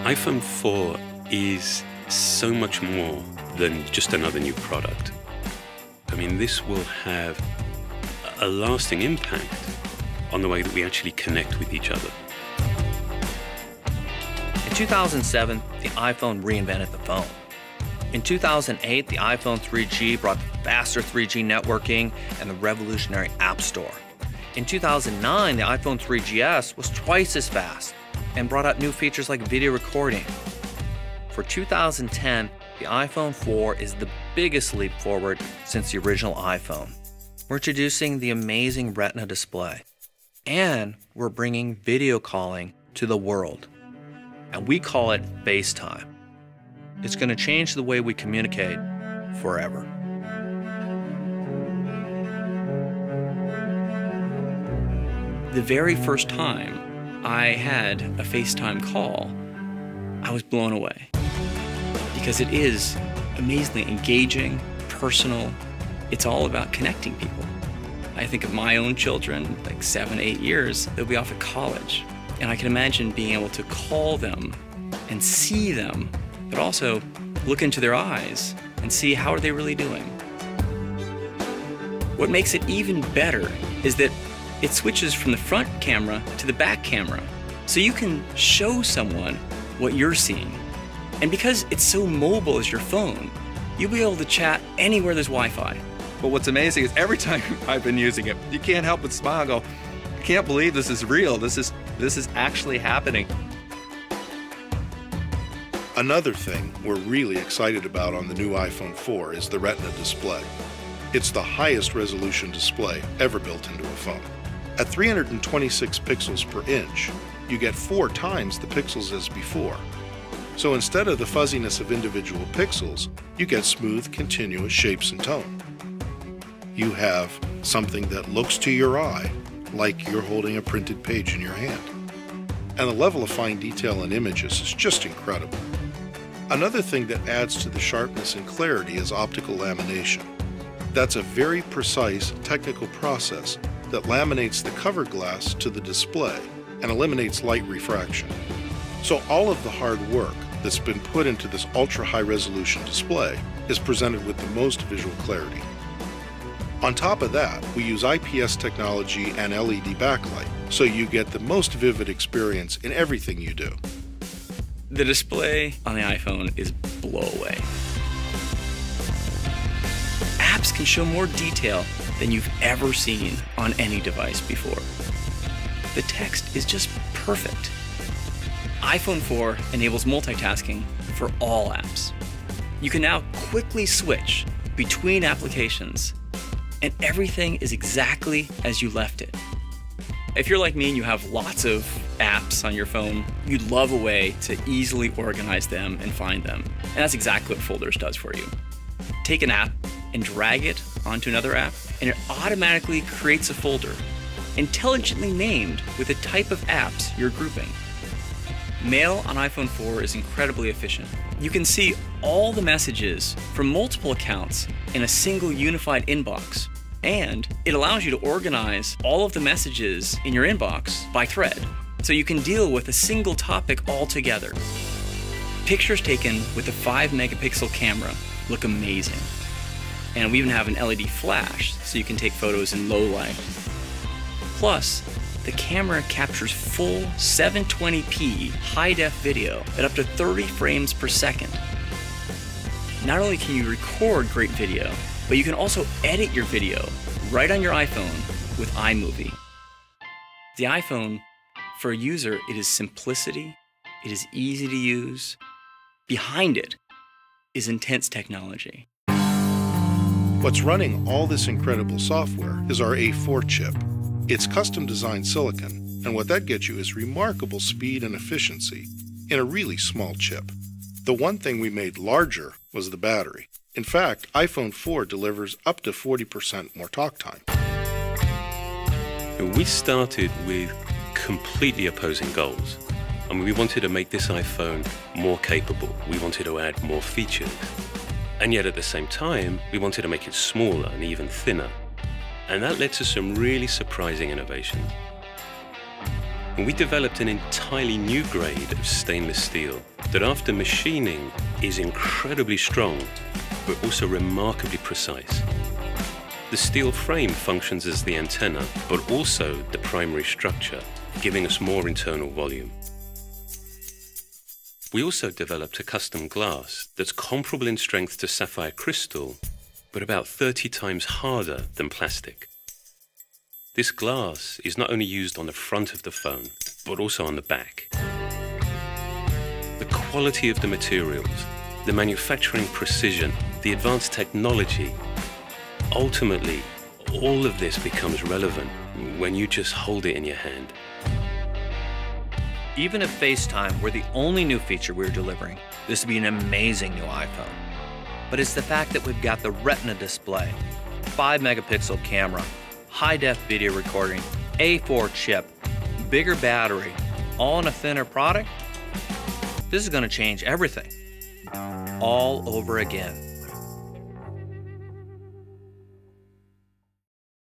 iPhone 4 is so much more than just another new product. I mean, this will have a lasting impact on the way that we actually connect with each other. In 2007, the iPhone reinvented the phone. In 2008, the iPhone 3G brought the faster 3G networking and the revolutionary App Store. In 2009, the iPhone 3GS was twice as fast and brought out new features like video recording. For 2010, the iPhone 4 is the biggest leap forward since the original iPhone. We're introducing the amazing Retina display, and we're bringing video calling to the world. And we call it FaceTime. It's going to change the way we communicate forever. The very first time I had a FaceTime call, I was blown away. Because it is amazingly engaging, personal. It's all about connecting people. I think of my own children, like 7, 8 years, they'll be off at college. And I can imagine being able to call them and see them, but also look into their eyes and see how are they really doing. What makes it even better is that it switches from the front camera to the back camera. So you can show someone what you're seeing. And because it's so mobile as your phone, you'll be able to chat anywhere there's Wi-Fi. But what's amazing is every time I've been using it, you can't help but smile and go, I can't believe this is real. This is actually happening. Another thing we're really excited about on the new iPhone 4 is the Retina display. It's the highest resolution display ever built into a phone. At 326 pixels per inch, you get 4 times the pixels as before. So instead of the fuzziness of individual pixels, you get smooth, continuous shapes and tone. You have something that looks to your eye like you're holding a printed page in your hand. And the level of fine detail in images is just incredible. Another thing that adds to the sharpness and clarity is optical lamination. That's a very precise technical process that laminates the cover glass to the display and eliminates light refraction. So all of the hard work that's been put into this ultra-high resolution display is presented with the most visual clarity. On top of that, we use IPS technology and LED backlight, so you get the most vivid experience in everything you do. The display on the iPhone is blow away. Apps can show more detail than you've ever seen on any device before. The text is just perfect. iPhone 4 enables multitasking for all apps. You can now quickly switch between applications, and everything is exactly as you left it. If you're like me and you have lots of apps on your phone, you'd love a way to easily organize them and find them. And that's exactly what Folders does for you. Take an app and drag it onto another app, and it automatically creates a folder, intelligently named with the type of apps you're grouping. Mail on iPhone 4 is incredibly efficient. You can see all the messages from multiple accounts in a single unified inbox. And it allows you to organize all of the messages in your inbox by thread, so you can deal with a single topic altogether. Pictures taken with a 5-megapixel camera look amazing. And we even have an LED flash, so you can take photos in low light. Plus, the camera captures full 720p high-def video at up to 30 frames per second. Not only can you record great video, but you can also edit your video right on your iPhone with iMovie. The iPhone, for a user, it is simplicity, it is easy to use. Behind it is intense technology. What's running all this incredible software is our A4 chip. It's custom-designed silicon, and what that gets you is remarkable speed and efficiency in a really small chip. The one thing we made larger was the battery. In fact, iPhone 4 delivers up to 40% more talk time. We started with completely opposing goals. I mean, we wanted to make this iPhone more capable. We wanted to add more features. And yet at the same time, we wanted to make it smaller and even thinner. And that led to some really surprising innovations. And we developed an entirely new grade of stainless steel that after machining is incredibly strong, but also remarkably precise. The steel frame functions as the antenna, but also the primary structure, giving us more internal volume. We also developed a custom glass that's comparable in strength to sapphire crystal, but about 30 times harder than plastic. This glass is not only used on the front of the phone, but also on the back. The quality of the materials, the manufacturing precision, the advanced technology, ultimately, all of this becomes relevant when you just hold it in your hand. Even if FaceTime were the only new feature we're delivering, this would be an amazing new iPhone. But it's the fact that we've got the Retina display, 5-megapixel camera, high-def video recording, A4 chip, bigger battery, all in a thinner product. This is going to change everything all over again.